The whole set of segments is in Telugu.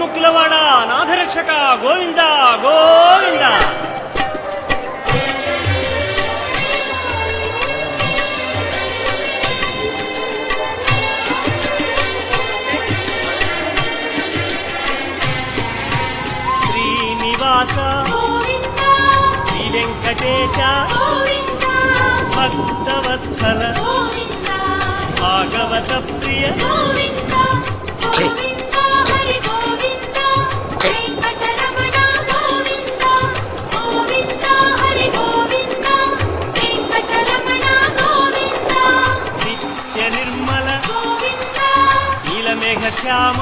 ముక్కులవాడ నాథరక్షక గోవింద గోవింద. శ్రీనివాస శ్రీ వెంకటేశ భక్తవత్సల భాగవత ప్రియ నిత్య నిర్మల నీలమేఘ శ్యామ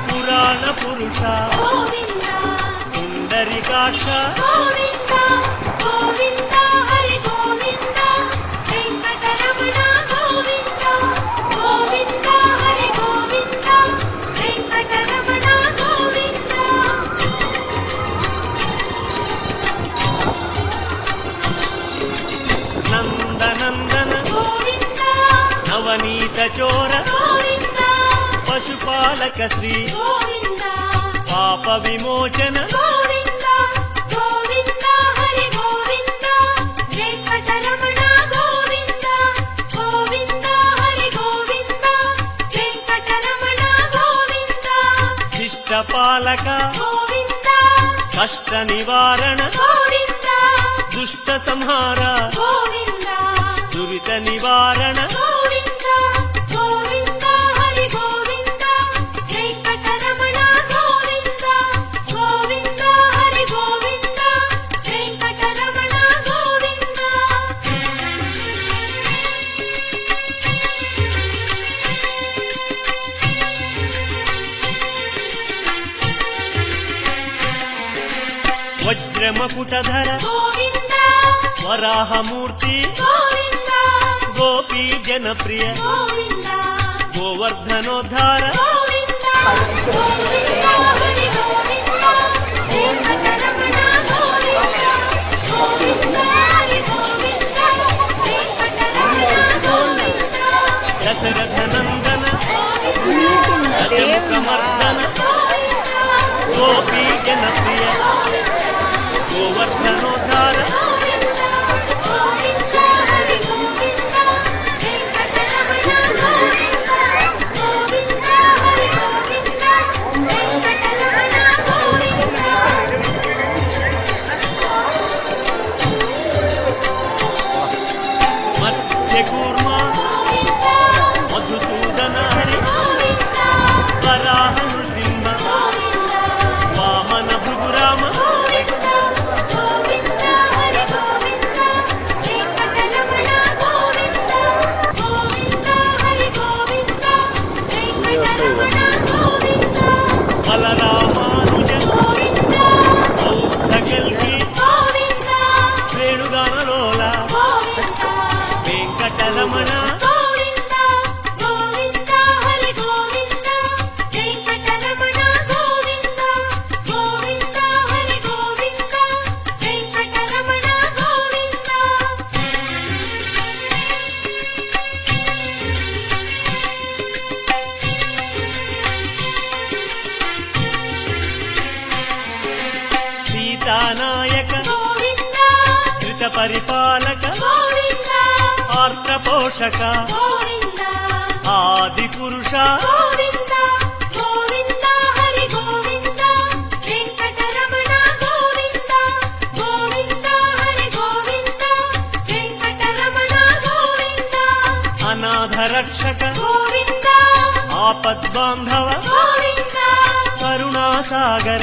పురాణ పురుష పుండరీకాక్ష నందనందన నవనీత చోర పశుపాలక శ్రీ పాప విమోచన శిష్టపాలక కష్ట నివారణ దుష్ట సంహార దురిత నివారణ వజ్రమకుటధర వరాహమూర్తి గోపీ జనప్రియ గోవర్ధనోద్ధార దశరథనందన దశముఖమర్దన గోపీ జనప్రియ గోవర్ధనోద్ధార మత్స్యకూర్మ మధుసూదన హరి వరాహ నృసింహ వామన భృగురామ బలరామానుజ బౌద్ధగల్కి శ్రేణుగానలోల వెంకటరమణ సీతానాయక శ్రిత పరిపాలక ఆర్ద్ర పోషక ఆది పురుష అనాథ రక్షక ఆపద్బాంధవ కరుణాసాగర